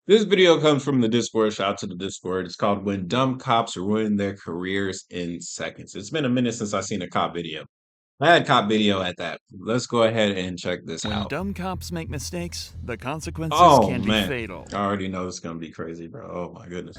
This video comes from the Discord. Shout out to the Discord. It's called When Dumb Cops Ruin Their Careers in Seconds. It's been a minute since I've seen a cop video. I had cop video at that. Let's go ahead and check this When out. dumb cops make mistakes, the consequences Oh can be man. fatal. I already know it's gonna be crazy, bro. Oh my goodness.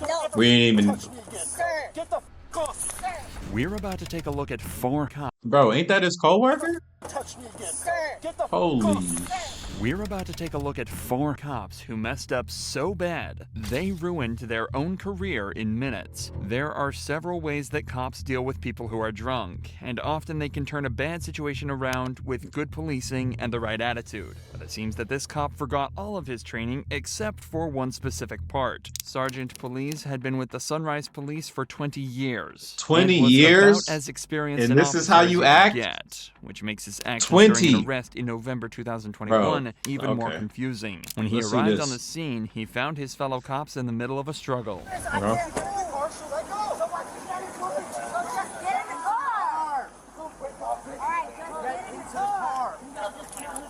No. We ain't even Sir. Get the f off! Sir. We're about to take a look at 4 cops. Bro, ain't that his coworker? Touch me again! Sir. Get the f Holy off! We're about to take a look at 4 cops who messed up so bad, they ruined their own career in minutes. There are several ways that cops deal with people who are drunk, and often they can turn a bad situation around with good policing and the right attitude. But it seems that this cop forgot all of his training except for one specific part. Sergeant Police had been with the Sunrise Police for 20 years. 20 and was years? about as experienced And an this is how officer as you could act? get, which makes his actions 20. during an arrest in November 2021 even more okay. confusing. When he Let's see arrived this. on the scene, he found his fellow cops in the middle of a struggle. Uh-huh.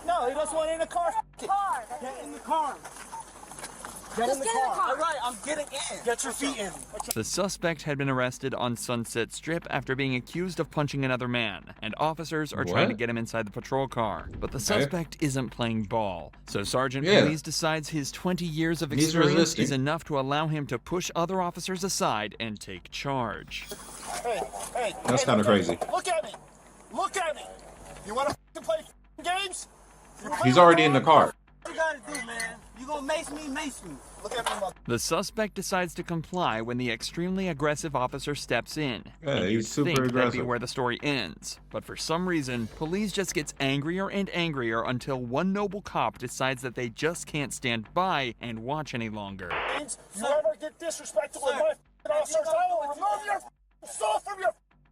No, he doesn't want in the car. Get in the car. Get in the car. All right, I'm getting in. Get your feet in. The suspect had been arrested on Sunset Strip after being accused of punching another man, and officers are trying to What? get him inside the patrol car. But the suspect isn't playing ball, so Sergeant Yeah. Police decides his 20 years of He's experience resisting. is enough to allow him to push other officers aside and take charge. Hey, That's hey, kinda look at crazy. me. Look at me. Look at me. You want to play games? He's already in the car. What you gotta do, man? You gonna mace me? Mace me. Look at me, mother. The suspect decides to comply when the extremely aggressive officer steps in. Yeah, and he's you'd super think that'd be aggressive. where the story ends. But for some reason, police just gets angrier and angrier until one noble cop decides that they just can't stand by and watch any longer. If you ever get disrespectful with my officers, I will remove your soul from your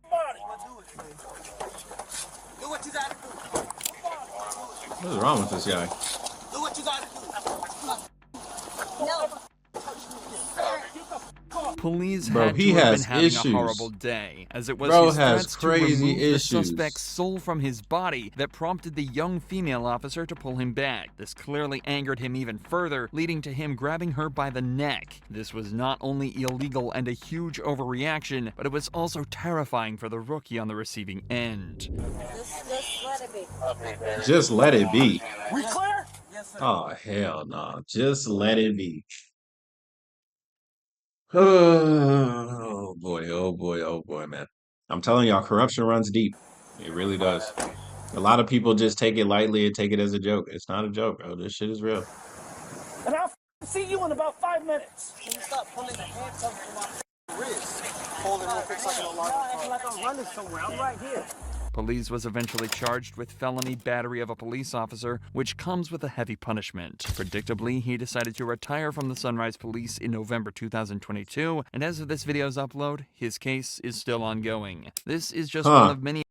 body. Do what you gotta do. What's wrong with this guy? Do what you gotta do. No. Police Bro, had he to have has been having issues. a horrible day, as it was Bro his has threats crazy to remove the issues. suspect's soul from his body that prompted the young female officer to pull him back. This clearly angered him even further, leading to him grabbing her by the neck. This was not only illegal and a huge overreaction, but it was also terrifying for the rookie on the receiving end. Just let it be. Just let it be. We clear? Yes, sir. Oh, hell no. Just let it be. Oh boy, oh boy, oh boy, man. I'm telling y'all, corruption runs deep. It really does. A lot of people just take it lightly and take it as a joke. It's not a joke, bro. This shit is real. And I'll see you in about 5 minutes. Can you stop pulling the handcuffs from my wrist? Holding real quick so I can alarm. Acting like I'm running somewhere. I'm right here. Police was eventually charged with felony battery of a police officer, which comes with a heavy punishment. Predictably, he decided to retire from the Sunrise Police in November 2022, and as of this video's upload, his case is still ongoing. This is just one of many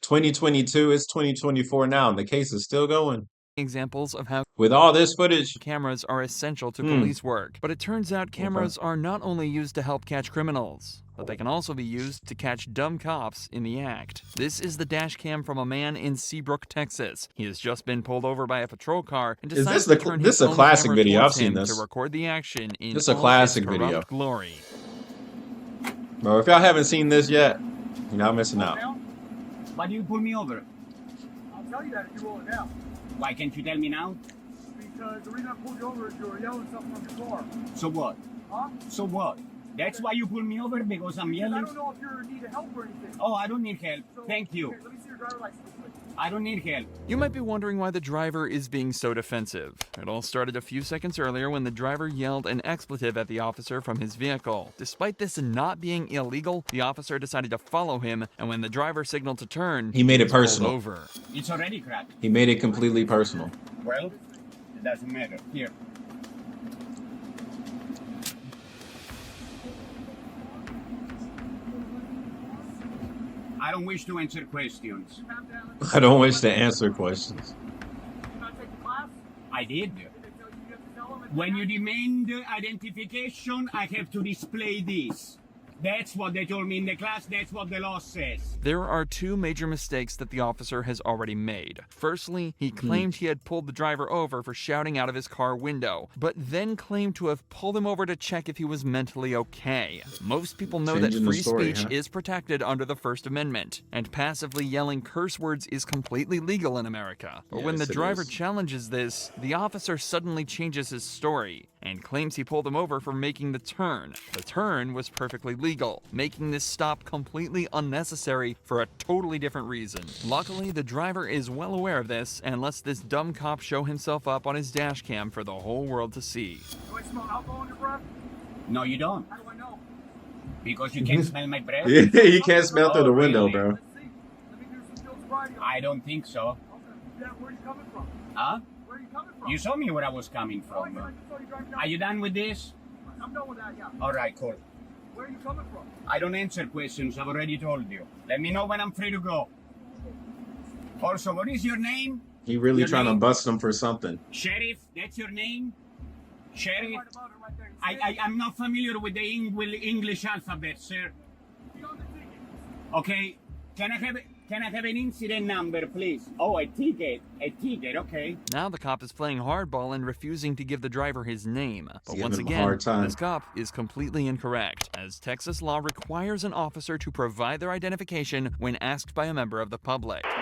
2022, it's 2024 now, and the case is still going. examples of how With all this footage, cameras are essential to police work. But it turns out cameras Okay. are not only used to help catch criminals, but they can also be used to catch dumb cops in the act. This is the dash cam from a man in Seabrook, Texas. He has just been pulled over by a patrol car and Is decides this to the- turn this his is a own classic camera video. towards I've seen him this. to record the action in This is a all classic its corrupt video. glory. bro, if y'all haven't seen this yet, you're not missing out. Why do you pull me over? I'll tell you that if you roll it down. Why can't you tell me now? Because the reason I pulled you over is you were yelling something from your car. So what? Huh? So what? That's why you pull me over, because I'm I yelling? don't know if you're in need of help or anything. Oh, I don't need help. So, Thank you. Okay, let me see your driver's license real quick. I don't need help. You might be wondering why the driver is being so defensive. It all started a few seconds earlier when the driver yelled an expletive at the officer from his vehicle. Despite this not being illegal, the officer decided to follow him, and when the driver signaled to turn, He made it was pulled personal. over. It's already cracked. He made it completely personal. Well, it doesn't matter. Here. I don't wish to answer questions. You have to have I don't wish to answer questions. you not take the class? I did. Did they tell you have to tell them? When you demand identification, I have to display this. That's what they told me in the class. That's what the law says. There are two major mistakes that the officer has already made. Firstly, he claimed he had pulled the driver over for shouting out of his car window, but then claimed to have pulled him over to check if he was mentally okay. Most people know that Changing the free story, speech huh? is protected under the First Amendment, and passively yelling curse words is completely legal in America. But when the Yes, it driver is. challenges this, the officer suddenly changes his story and claims he pulled him over for making the turn. The turn was perfectly legal, making this stop completely unnecessary for a totally different reason. Luckily, the driver is well aware of this and lets this dumb cop show himself up on his dash cam for the whole world to see. Do I smell alcohol in your breath? No, you don't. How do I know? Because you can't smell my breath. Yeah, you can't smell through the window, really? bro. Let's see. Let me do some field sobriety. I don't think so. Okay. Yeah, where are you coming from? Huh? Where are you coming from? You saw me where I was coming Oh, from. yeah, I just saw you driving down. Are you done with this? I'm done with that, yeah. All right, cool. Where are you coming from? I don't answer questions. I've already told you. Let me know when I'm free to go. Also, what is your name? He really Your trying to name? bust him for something. Sheriff, that's your name? Sheriff? Right about it right there. I'm not familiar with the English alphabet, sir. Be on the ticket. Okay, can I have an incident number, please? Oh, a ticket, okay. Now the cop is playing hardball and refusing to give the driver his name. But giving once him a again, hard time. this cop is completely incorrect, as Texas law requires an officer to provide their identification when asked by a member of the public. Okay,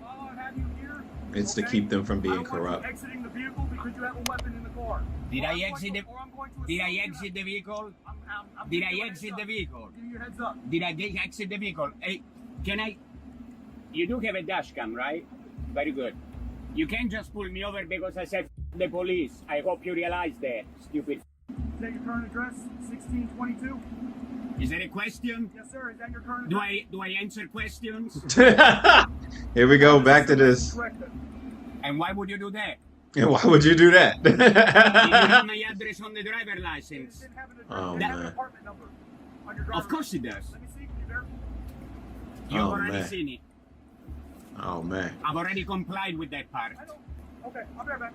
well, while I have you here, It's to okay, keep them from I being don't want corrupt. you exiting the vehicle because you have a weapon in the car. Did Or I I'm going exit to- the- or I'm going to Did I assume you exit have- the vehicle? I'm Did giving I you a exit heads the up. vehicle? Give you a heads up. Did I exit the vehicle? Hey, can I? You do have a dash cam, right? Very good. You can't just pull me over because I said the police. I hope you realize that, stupid. Is that your current address? 1622? Is that a question? Yes, sir. Is that your current Do address? I answer questions? Here we go, back to this. Correct it. And why would you do that? And why would you do that? Did you have my address on the driver It license? didn't have an address. Oh, It didn't have an man. apartment number on your driver's Of course it does. license. Let me see. Can you verify? You've Oh, already man. seen it. Oh man, I've already complied with that part. I don't. Okay, I'll be right back.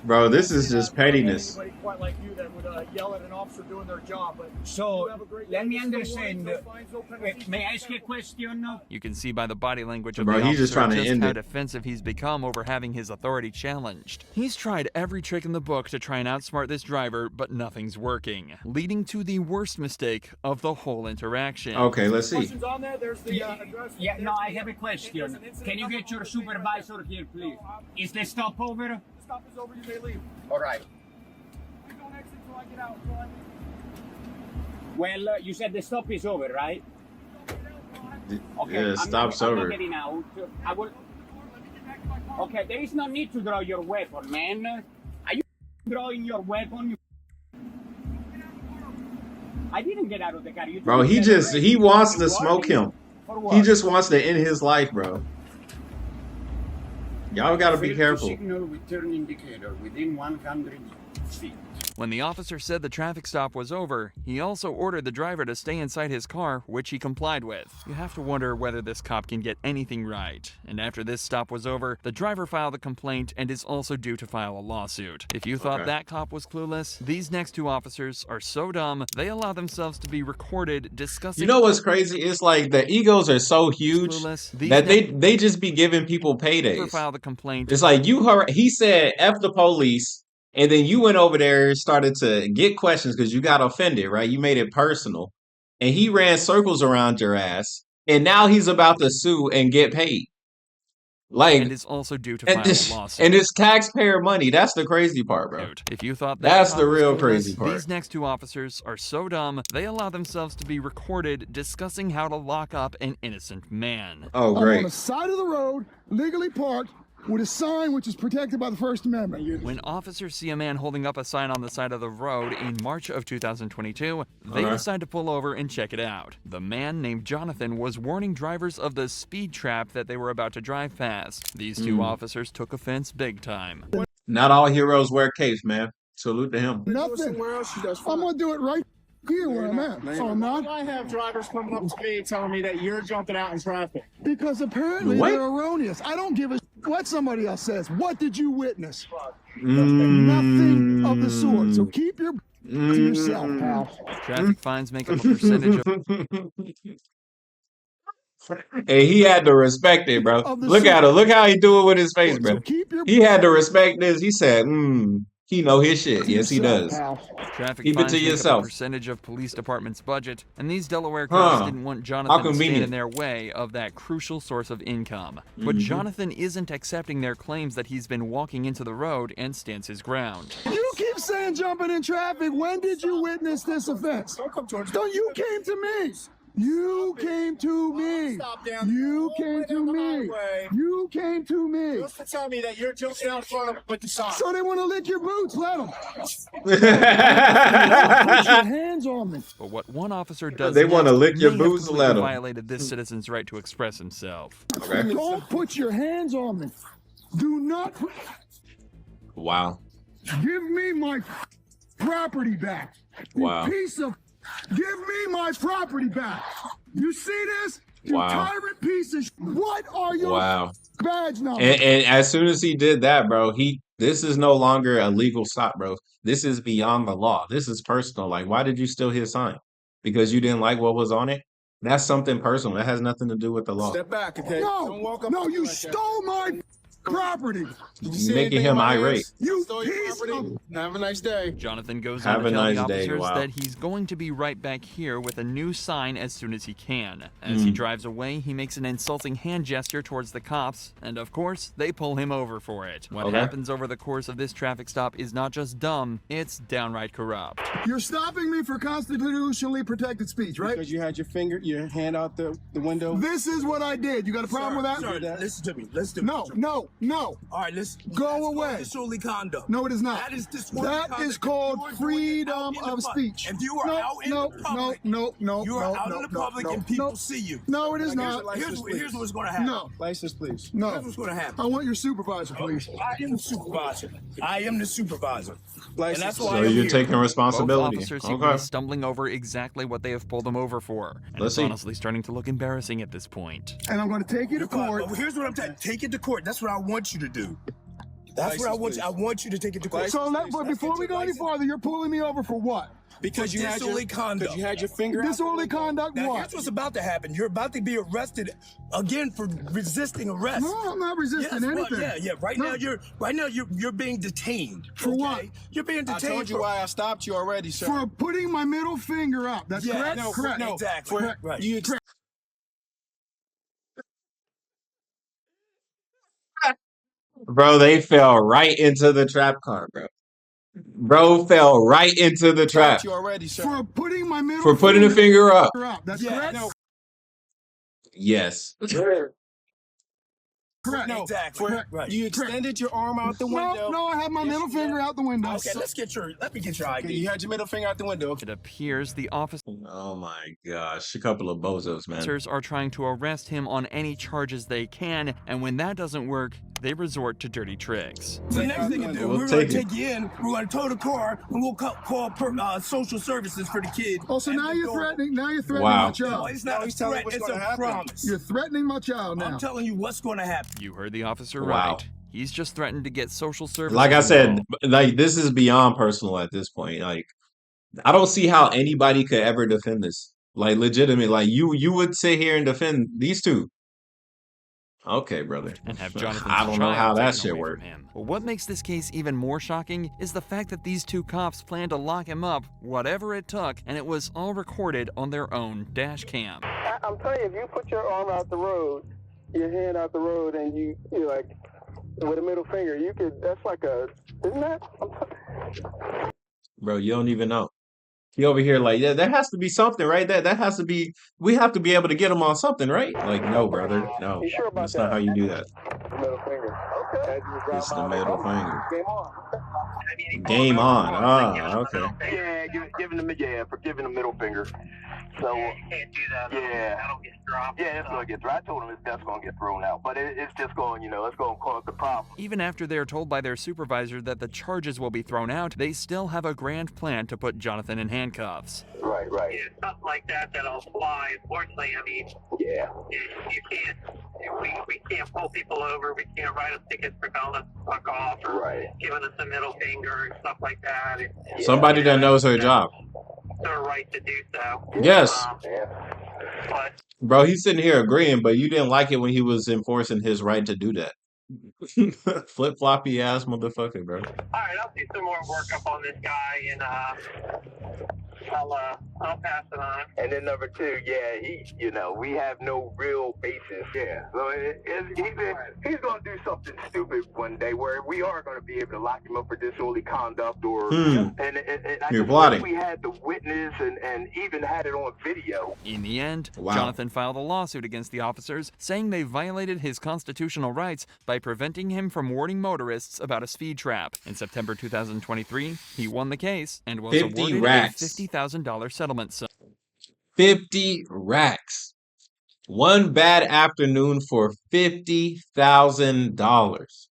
bro, this is just pettiness. Anybody quite like you that would yell at an officer doing their job, but So, you have a great let day. me There's no understand. warnings, no fines, no penalties. May I ask you a question? You can see by the body language of Bro, the he's just officer trying to end how it. defensive he's become over having his authority challenged. He's tried every trick in the book to try and outsmart this driver, but nothing's working, leading to the worst mistake of the whole interaction. Okay, let's see. Questions on there? There's the address. Yeah, no, I have a There's question. an incident Can you number get your on the thing right there. supervisor here, please? Is the stop over? The stop is over. You may leave. All right. Please don't exit until I get out. Until I leave. Well, you said the stop is over, right? Okay, Yeah, I'm stop's not over. getting out. I will. Let me get back to my car. Okay, there is no need to draw your weapon, man. Are you drawing your weapon? I didn't get out of the car. You Bro, told me he that just already. he wants to You smoke warned him. me? For what? He just wants to end his life, bro. Y'all gotta be Failed to careful. Signal with turn indicator within 100 feet. When the officer said the traffic stop was over, he also ordered the driver to stay inside his car, which he complied with. You have to wonder whether this cop can get anything right. And after this stop was over, the driver filed a complaint and is also due to file a lawsuit. If you thought Okay. that cop was clueless, these next two officers are so dumb, they allow themselves to be recorded discussing... You know what's crazy? It's like the egos are so huge Clueless. These that next they just be giving people paydays. filed a complaint. It's like you heard he said F the police, and then you went over there and started to get questions because you got offended, right? You made it personal. And he ran circles around your ass. And now he's about to sue and get paid. Like and is also due to and file this, a lawsuit. and it's taxpayer money. That's the crazy part, bro. If you thought That's cop the was real clueless, crazy part. These next two officers are so dumb, they allow themselves to be recorded discussing how to lock up an innocent man. Oh, I'm on great. the side of the road, legally parked, with a sign which is protected by the First Amendment. When officers see a man holding up a sign on the side of the road in March of 2022, they Okay. decide to pull over and check it out. The man named Jonathan was warning drivers of the speed trap that they were about to drive past. These two officers took offense big time. Not all heroes wear capes, man. Salute to him. Nothing. I'm gonna do it right here where I'm at. So I'm not. I have drivers coming up to me telling me that you're jumping out in traffic. Because apparently What? they're erroneous. I don't give a what somebody else says. What did you witness? Mm. Nothing of the sort. So keep your to yourself, pal. Traffic fines make up a percentage of Hey, he had to respect it, bro. of the Look at him. Look how he do it with his face, So bro. keep your He had to respect this. He said, he know his shit. to Yes, he yourself, does. pal. Traffic Keep it to fines make up a yourself. percentage of police department's budget, and these Delaware cops Huh. didn't want How Jonathan to stand in convenient. their way of that crucial source of income. But Jonathan isn't accepting their claims that he's been walking into the road and stands his ground. You keep saying jumping in traffic. When did you witness this offense? Don't come towards me. Don't you came to me. You came to me. Stop down. You All the came way to down the me. highway. You came to me. Just to tell me that you're jumping out in front of with the sign. So they want to lick your boots. Let them. Put your hands on me. But what one officer does They want to next lick your may have boots, completely let 'em. violated this citizen's right to express himself. Okay. Don't put your hands on me. Do not put, Wow. give me my property back. You Wow. piece of. Give me my property back. You see this? You Wow. tyrant piece of. What are your Wow. badge numbers? And as soon as he did that, bro, this is no longer a legal stop, bro. This is beyond the law. This is personal. Like, why did you steal his sign? Because you didn't like what was on it? That's something personal. That has nothing to do with the law. Step back, okay? Don't walk up. No, to me you like that. stole my property. Did you see Making anything him in my irate. hands? You Stole your piece property? Have a nice day. Jonathan goes Have on to a tell the nice day, officers wow. that he's going to be right back here with a new sign as soon as he can. As he drives away, he makes an insulting hand gesture towards the cops, and of course, they pull him over for it. What Okay. happens over the course of this traffic stop is not just dumb, it's downright corrupt. You're stopping me for constitutionally protected speech, right? Because you had your hand out the window. This is what I did. You got a problem with that? Sir, listen to me. Listen to me. No. All right, listen. Go That's called away. Disorderly conduct. No, it is not. That is disorderly That conduct. is called You're doing it freedom out in the of public. speech. If you are out in the public, you are out in the public and people see you. No, it is not. Here's what's going to happen. No. License, please. No. Here's what's going to happen. I want your supervisor, please. I am the supervisor. I am the supervisor. And that's why So I'm you're here. taking Both responsibility. officers seem to Okay. be stumbling over exactly what they have pulled them over for. And Let's it's see. honestly starting to look embarrassing at this point. And I'm going to take you to court. But here's what I'm saying. Take it to court. That's what I want you to do. That's what I want you. I want you to take it to court. So but before we go any farther, you're pulling me over for what? Because you had disorderly conduct. Because you had your finger out. Disorderly conduct. Now, What? here's what's about to happen. You're about to be arrested again for resisting arrest. No, I'm not resisting anything. Yeah. Right No. now you're being detained. For what? You're being I detained. told you why I stopped you already, sir. For putting my middle finger up. That's Yeah, correct? no, Correct. no, exactly. For- Right. You ex- Bro, they fell right into the trap car, bro. Bro fell right into the trap stopped you already, sir. For putting my middle for putting a finger up. That's Yeah, correct? no, Yes. Correct. No, exactly. for- Right. You extended your arm out the window. No, I have my Yes, middle you finger did. out the window. Okay, let me get your Okay, ID. you had your middle finger out the window. It appears the officers Oh my gosh. A couple of bozos, man. are trying to arrest him on any charges they can, and when that doesn't work, they resort to dirty tricks. The next thing you do, We'll we're going take to it. take you in, we're going to tow the car, and we'll call social services for the kid. Oh, so and now the you're dog. threatening. Now you're threatening Wow. my No, child. it's not No, a he's telling threat, what's it's gonna a happen. promise. You're threatening my child now. I'm telling you what's going to happen. You heard the officer Wow. right. He's just threatened to get social services Like I said, involved. like this is beyond personal at this point. Like I don't see how anybody could ever defend this. Like legitimate. Like you would sit here and defend these two. Okay, brother. And have Jonathan's I don't know child how that taken shit away works. from him. But what makes this case even more shocking is the fact that these two cops planned to lock him up, whatever it took, and it was all recorded on their own dash cam. I'm telling you, if you put your arm out the road, your hand out the road, and you like with a middle finger, you could. That's like a, isn't that? Bro, you don't even know. He over here like, yeah, there has to be something, right? That has to be. We have to be able to get him on something, right? Like, no, brother, no. You sure about That's not that? how you do that. Middle finger. Okay. It's the middle finger. Game on. Game on. Ah, okay. Yeah, giving them for giving the middle finger. So You can't do that. Yeah. That'll get dropped. yeah, it's gonna get thrown. I told him that's gonna get thrown out, but it's just going, it's gonna cause the problem. Even after they're told by their supervisor that the charges will be thrown out, they still have a grand plan to put Jonathan in handcuffs. Right. Yeah, something like that'll fly. Unfortunately, I mean, Yeah. you can't. We can't pull people over. We can't write them tickets for telling us to fuck off or Right. giving us a middle finger and stuff like that. Somebody that knows her job. their right to do so. Yes. But Bro, he's sitting here agreeing, but you didn't like it when he was enforcing his right to do that. Flip-floppy ass motherfucker, bro. all right, I'll do some more work up on this guy, and I'll pass it on. And then number two, yeah, we have no real basis. Yeah, so he's going to do something stupid one day where we are going to be able to lock him up for disorderly conduct or. And I You're just plotting. wish we had the witness and even had it on video. In the end, Wow. Jonathan filed a lawsuit against the officers, saying they violated his constitutional rights by preventing him from warning motorists about a speed trap. In September 2023, he won the case and was 50 awarded racks. a $50,000 settlement sum. 50 racks. One bad afternoon for $50,000.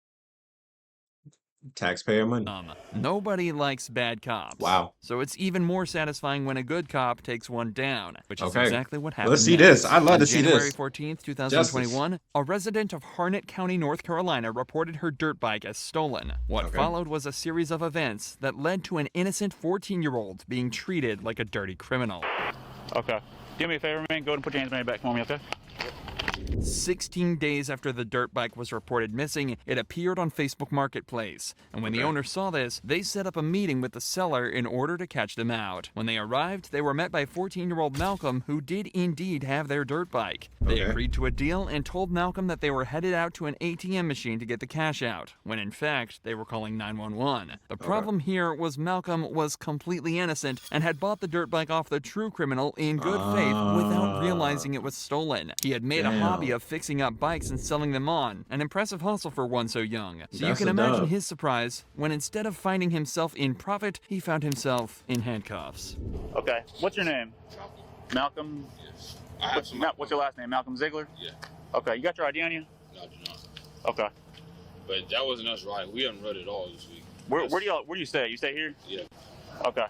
Taxpayer money. Nobody likes bad cops. Wow. So it's even more satisfying when a good cop takes one down, which is Okay. exactly what happened. Let's see next. this. I'd love On to see January this. 14th, 2021, a resident of Harnett County, North Carolina, reported her dirt bike as stolen. What Okay. followed was a series of events that led to an innocent 14-year-old being treated like a dirty criminal. Okay. Do me a favor, man. Go ahead and put your hands behind your back for me, okay? 16 days after the dirt bike was reported missing, it appeared on Facebook Marketplace. And when the owner saw this, they set up a meeting with the seller in order to catch them out. When they arrived, they were met by 14-year-old Malcolm, who did indeed have their dirt bike. They agreed to a deal and told Malcolm that they were headed out to an ATM machine to get the cash out, when in fact, they were calling 911. The problem here was Malcolm was completely innocent and had bought the dirt bike off the true criminal in good faith without realizing it was stolen. He had made a hobby of fixing up bikes and selling them on, an impressive hustle for one so young. So you can imagine his surprise when instead of finding himself in profit, he found himself in handcuffs. Okay. What's your name? Malcolm? Yes. What's your last name? Malcolm Ziegler? Yeah. Okay. You got your ID on you? No, I do not. Okay. But that wasn't us riding. We haven't read it all this week. Where do you stay? You stay here? Yeah. Okay.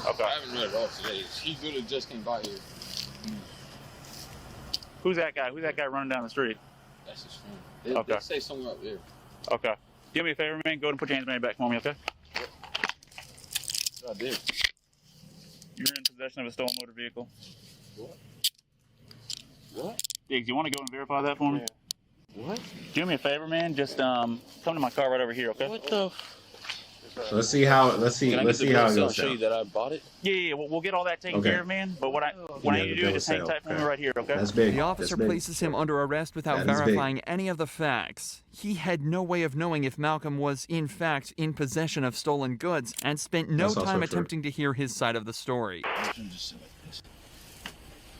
Okay. I haven't read it all today. He could have just came by here. Who's that guy? Who's that guy running down the street? That's his friend. They say somewhere up there. Okay. Do me a favor, man. Go ahead and put your hands behind your back for me, okay? I did. You're in possession of a stolen motor vehicle. What? Diggs, you want to go and verify that for me? What? Do me a favor, man. Just come to my car right over here, okay? What the? Let's see how it goes I'll show you down. that I bought it. Yeah. We'll get all that taken care of, man. But what I need you to do is just hang tight for me right here, okay? That's big. The officer places him under arrest without verifying any of the facts. He had no way of knowing if Malcolm was in fact in possession of stolen goods and spent no time attempting to hear his side of the story.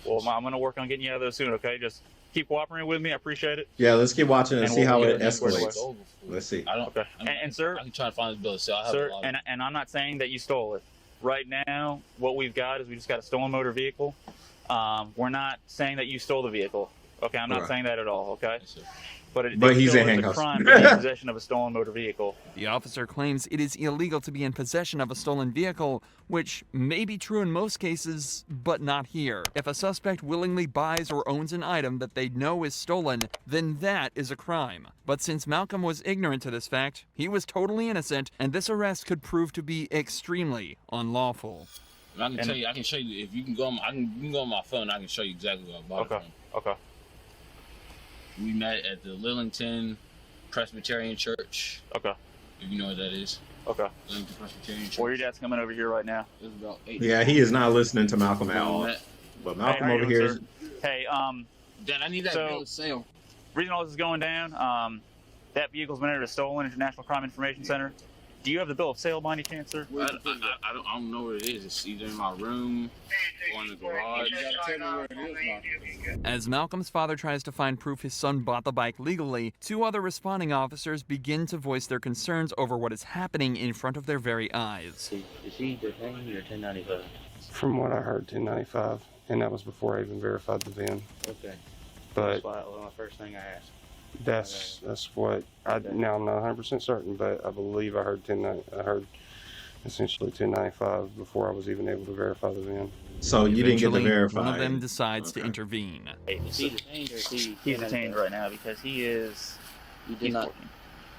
Well, I'm going to work on getting you out of there soon, okay? Just keep cooperating with me. I appreciate it. Yeah, let's keep watching and see how it escalates. Away. Let's see. Okay. And sir, I can try to find this bill of sale. Sir, and I'm not saying that you stole it. Right now, what we've got is we just got a stolen motor vehicle. We're not saying that you stole the vehicle. Okay, I'm not saying that at all. Okay. Yes, but he's in a handcuffs. crime to be in possession of a stolen motor vehicle. The officer claims it is illegal to be in possession of a stolen vehicle, which may be true in most cases, but not here. If a suspect willingly buys or owns an item that they know is stolen, then that is a crime. But since Malcolm was ignorant to this fact, he was totally innocent, and this arrest could prove to be extremely unlawful. I can tell you. I can show you if you can go. You can go on my phone. I can show you exactly what I bought it from. Okay. We met at the Lillington Presbyterian Church. Okay. If you know what that is. Okay. Lillington Presbyterian Church. Well, your dad's coming over here right now. It was about 8. Yeah, he is not listening to Malcolm at all. But Malcolm over here is... Hey, Dad, I need that bill of sale. Reason all this is going down, that vehicle's been entered as stolen at National Crime Information Center. Do you have the bill of sale by any chance, sir? I don't know where it is. It's either in my room or in the garage. You gotta tell me where it is. As Malcolm's father tries to find proof his son bought the bike legally, two other responding officers begin to voice their concerns over what is happening in front of their very eyes. Is he detained or 1095? From what I heard, 1095, and that was before I even verified the VIN. Okay. But that's my first thing I asked. That's what now I'm not 100% certain, but I believe I heard essentially 1095 before I was even able to verify the VIN. So you didn't get to verify. One of them decides to intervene. Is he detained or is he? He's detained right now because he is. You did not.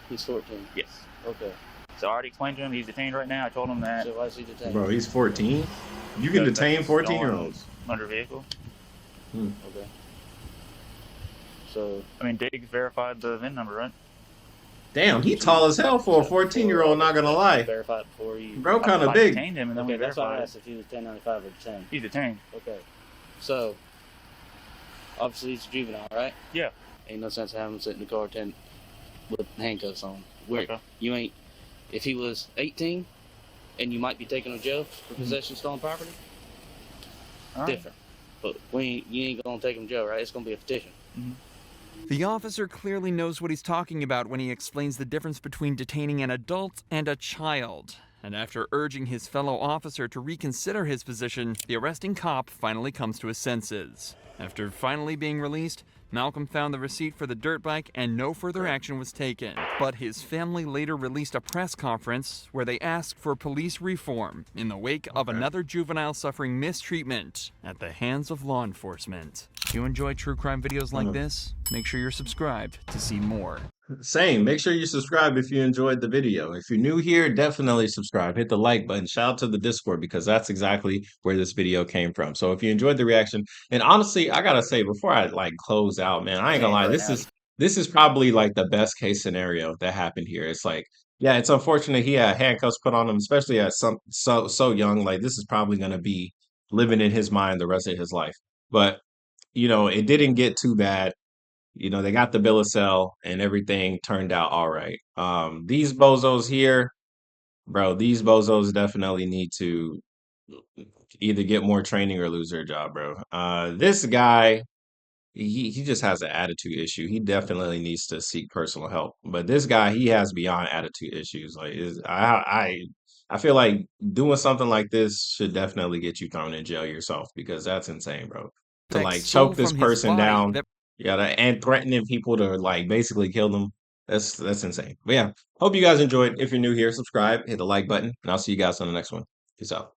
He's 14. Yes. Okay. So I already explained to him he's detained right now. I told him that. So why is he detained? Bro, he's 14. You can Because that's detain a stolen 14-year-olds. motor vehicle. Okay. So I mean, Diggs verified the VIN number, right? Damn, he tall as hell for a 14-year-old, not gonna lie. verified before you. Bro, kind of I big. detained him and then Okay, we that's why I verified. asked if he was 1095 or detained. He's detained. Okay. So obviously he's a juvenile, right? Yeah. Ain't no sense of having him sit in the car with handcuffs on. Where Okay. you ain't. If he was 18, and you might be taking him to jail for possession of stolen property, different. But you ain't gonna take him to jail, right? It's gonna be a petition. The officer clearly knows what he's talking about when he explains the difference between detaining an adult and a child. And after urging his fellow officer to reconsider his position, the arresting cop finally comes to his senses. After finally being released, Malcolm found the receipt for the dirt bike and no further action was taken. But his family later released a press conference where they asked for police reform in the wake of another juvenile suffering mistreatment at the hands of law enforcement. If you enjoy true crime videos like this, make sure you're subscribed to see more. Same. Make sure you subscribe if you enjoyed the video. If you're new here, definitely subscribe. Hit the like button. Shout out to the Discord because that's exactly where this video came from. So if you enjoyed the reaction, and honestly, I gotta say before I like close out, man, I ain't gonna lie. This is probably like the best case scenario that happened here. It's like, yeah, it's unfortunate he had handcuffs put on him, especially at so young. Like this is probably gonna be living in his mind the rest of his life. But it didn't get too bad. They got the bill of sale and everything turned out all right. These bozos here, bro, these bozos definitely need to either get more training or lose their job, bro. This guy, he just has an attitude issue. He definitely needs to seek personal help. But this guy, he has beyond attitude issues. Like, I feel like doing something like this should definitely get you thrown in jail yourself because that's insane, bro. To like Stole choke this from his person body down, that and threatening people to like basically kill them. That's insane. But yeah, hope you guys enjoyed. If you're new here, subscribe, hit the like button, and I'll see you guys on the next one. Peace out.